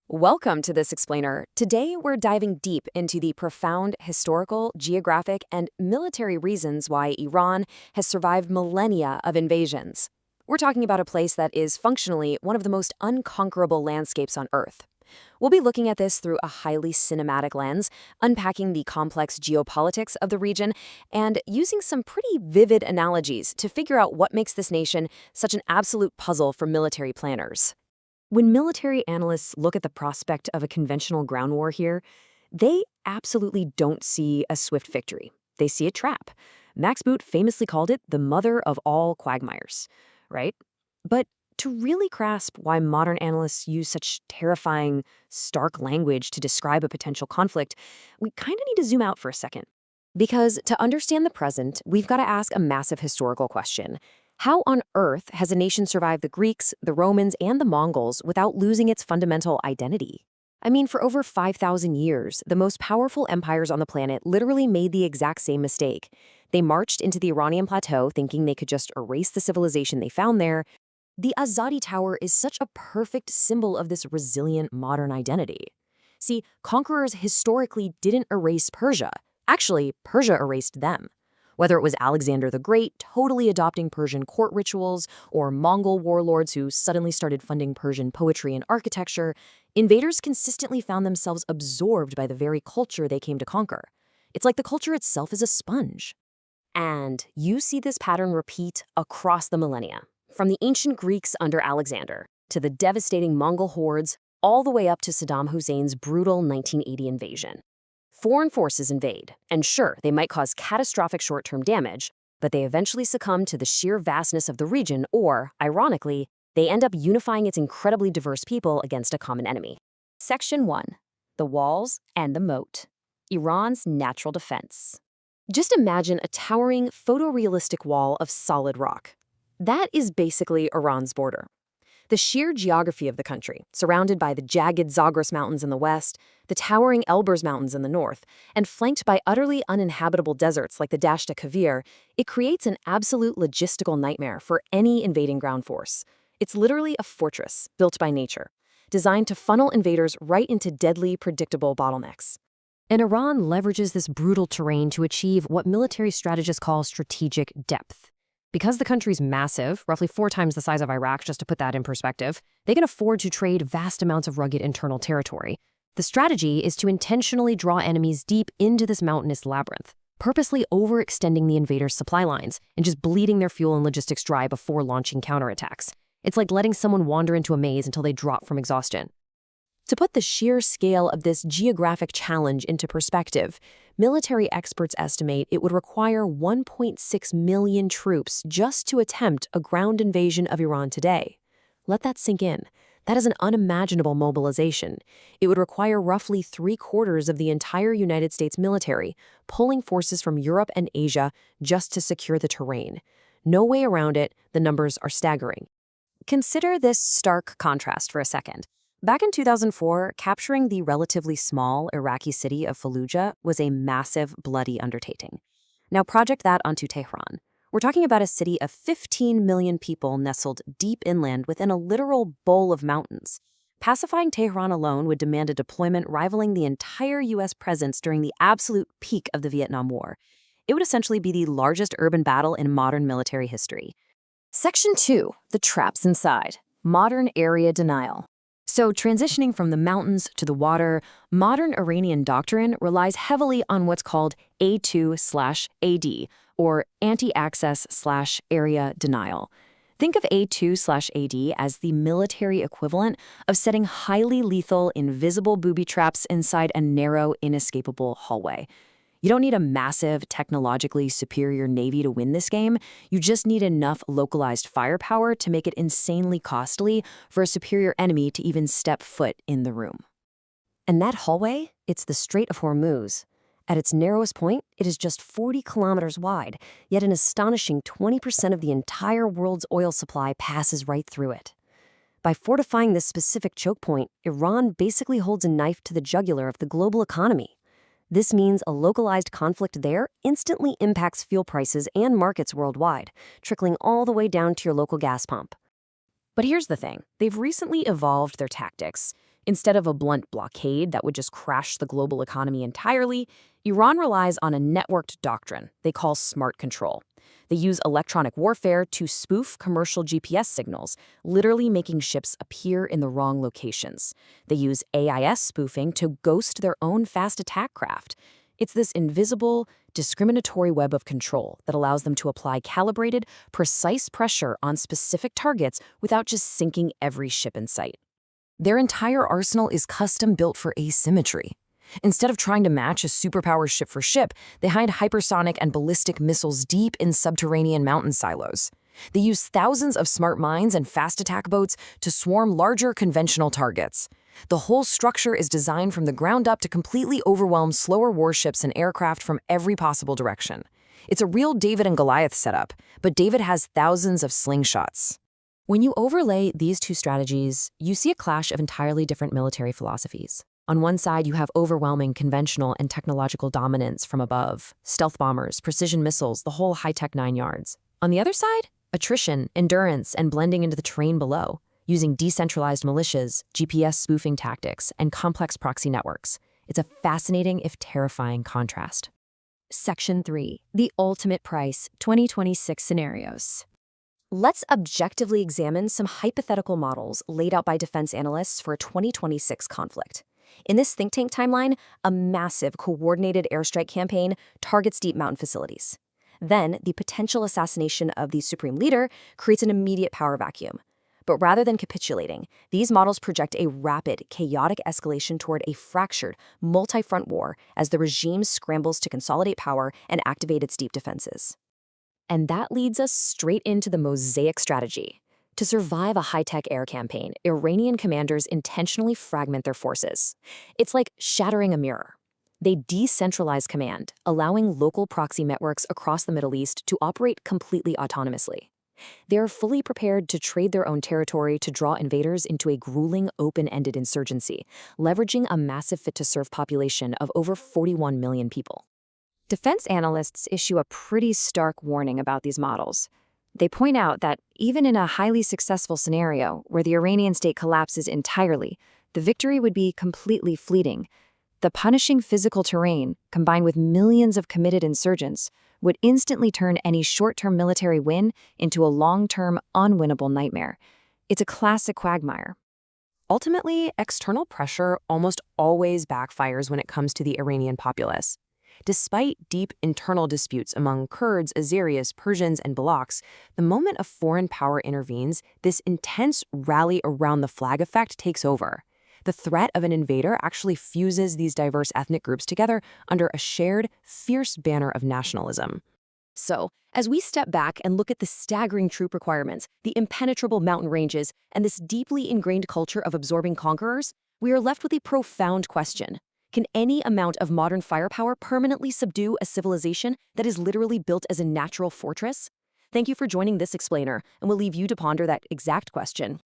Welcome to this explainer. Today, we're diving deep into the profound historical, geographic, and military reasons why Iran has survived millennia of invasions. We're talking about a place that is functionally one of the most unconquerable landscapes on Earth. We'll be looking at this through a highly cinematic lens, unpacking the complex geopolitics of the region, and using some pretty vivid analogies to figure out what makes this nation such an absolute puzzle for military planners. When military analysts look at the prospect of a conventional ground war here, they absolutely don't see a swift victory. They see a trap. Max Boot famously called it the mother of all quagmires, right? But to really grasp why modern analysts use such terrifying, stark language to describe a potential conflict, we kind of need to zoom out for a second. Because to understand the present, we've got to ask a massive historical question. How on earth has a nation survived the Greeks, the Romans, and the Mongols without losing its fundamental identity? I mean, for over 5,000 years, the most powerful empires on the planet literally made the exact same mistake. They marched into the Iranian plateau thinking they could just erase the civilization they found there. The Azadi Tower is such a perfect symbol of this resilient modern identity. See, conquerors historically didn't erase Persia. Actually, Persia erased them. Whether it was Alexander the Great totally adopting Persian court rituals, or Mongol warlords who suddenly started funding Persian poetry and architecture, invaders consistently found themselves absorbed by the very culture they came to conquer. It's like the culture itself is a sponge. And you see this pattern repeat across the millennia, from the ancient Greeks under Alexander, to the devastating Mongol hordes, all the way up to Saddam Hussein's brutal 1980 invasion. Foreign forces invade, and sure, they might cause catastrophic short-term damage, but they eventually succumb to the sheer vastness of the region or, ironically, they end up unifying its incredibly diverse people against a common enemy. Section 1. The Walls and the Moat. Iran's Natural Defense. Just imagine a towering, photorealistic wall of solid rock. That is basically Iran's border. The sheer geography of the country, surrounded by the jagged Zagros Mountains in the west, the towering Elburz Mountains in the north, and flanked by utterly uninhabitable deserts like the Dashta Kavir, it creates an absolute logistical nightmare for any invading ground force. It's literally a fortress built by nature, designed to funnel invaders right into deadly, predictable bottlenecks. And Iran leverages this brutal terrain to achieve what military strategists call strategic depth. Because the country's massive, roughly 4 times the size of Iraq, just to put that in perspective, they can afford to trade vast amounts of rugged internal territory. The strategy is to intentionally draw enemies deep into this mountainous labyrinth, purposely overextending the invaders' supply lines and just bleeding their fuel and logistics dry before launching counterattacks. It's like letting someone wander into a maze until they drop from exhaustion. To put the sheer scale of this geographic challenge into perspective, military experts estimate it would require 1.6 million troops just to attempt a ground invasion of Iran today. Let that sink in. That is an unimaginable mobilization. It would require roughly 3/4 of the entire United States military, pulling forces from Europe and Asia just to secure the terrain. No way around it, the numbers are staggering. Consider this stark contrast for a second. Back in 2004, capturing the relatively small Iraqi city of Fallujah was a massive, bloody undertaking. Now project that onto Tehran. We're talking about a city of 15 million people nestled deep inland within a literal bowl of mountains. Pacifying Tehran alone would demand a deployment rivaling the entire U.S. presence during the absolute peak of the Vietnam War. It would essentially be the largest urban battle in modern military history. Section 2. The Traps Inside. Modern Area Denial. So transitioning from the mountains to the water, modern Iranian doctrine relies heavily on what's called A2/AD, or anti-access/area denial. Think of A2/AD as the military equivalent of setting highly lethal, invisible booby traps inside a narrow, inescapable hallway. You don't need a massive, technologically superior navy to win this game. You just need enough localized firepower to make it insanely costly for a superior enemy to even step foot in the room. And that hallway, it's the Strait of Hormuz. At its narrowest point, it is just 40 kilometers wide, yet an astonishing 20% of the entire world's oil supply passes right through it. By fortifying this specific choke point, Iran basically holds a knife to the jugular of the global economy. This means a localized conflict there instantly impacts fuel prices and markets worldwide, trickling all the way down to your local gas pump. But here's the thing. They've recently evolved their tactics. Instead of a blunt blockade that would just crash the global economy entirely, Iran relies on a networked doctrine they call smart control. They use electronic warfare to spoof commercial GPS signals, literally making ships appear in the wrong locations. They use AIS spoofing to ghost their own fast attack craft. It's this invisible, discriminatory web of control that allows them to apply calibrated, precise pressure on specific targets without just sinking every ship in sight. Their entire arsenal is custom-built for asymmetry. Instead of trying to match a superpower ship for ship, they hide hypersonic and ballistic missiles deep in subterranean mountain silos. They use thousands of smart mines and fast attack boats to swarm larger conventional targets. The whole structure is designed from the ground up to completely overwhelm slower warships and aircraft from every possible direction. It's a real David and Goliath setup, but David has thousands of slingshots. When you overlay these two strategies, you see a clash of entirely different military philosophies. On one side, you have overwhelming conventional and technological dominance from above, stealth bombers, precision missiles, the whole high-tech 9 yards. On the other side, attrition, endurance, and blending into the terrain below, using decentralized militias, GPS spoofing tactics, and complex proxy networks. It's a fascinating, if terrifying, contrast. Section 3. The Ultimate Price 2026 Scenarios. Let's objectively examine some hypothetical models laid out by defense analysts for a 2026 conflict. In this think tank timeline, a massive coordinated airstrike campaign targets deep mountain facilities. Then, the potential assassination of the supreme leader creates an immediate power vacuum. But rather than capitulating, these models project a rapid, chaotic escalation toward a fractured, multi-front war as the regime scrambles to consolidate power and activate its deep defenses. And that leads us straight into the mosaic strategy. To survive a high-tech air campaign, Iranian commanders intentionally fragment their forces. It's like shattering a mirror. They decentralize command, allowing local proxy networks across the Middle East to operate completely autonomously. They are fully prepared to trade their own territory to draw invaders into a grueling, open-ended insurgency, leveraging a massive fit-to-serve population of over 41 million people. Defense analysts issue a pretty stark warning about these models. They point out that even in a highly successful scenario where the Iranian state collapses entirely, the victory would be completely fleeting. The punishing physical terrain, combined with millions of committed insurgents, would instantly turn any short-term military win into a long-term, unwinnable nightmare. It's a classic quagmire. Ultimately, external pressure almost always backfires when it comes to the Iranian populace. Despite deep internal disputes among Kurds, Azeris, Persians, and Balochs, the moment a foreign power intervenes, this intense rally around the flag effect takes over. The threat of an invader actually fuses these diverse ethnic groups together under a shared, fierce banner of nationalism. So, as we step back and look at the staggering troop requirements, the impenetrable mountain ranges, and this deeply ingrained culture of absorbing conquerors, we are left with a profound question. Can any amount of modern firepower permanently subdue a civilization that is literally built as a natural fortress? Thank you for joining this explainer, and we'll leave you to ponder that exact question.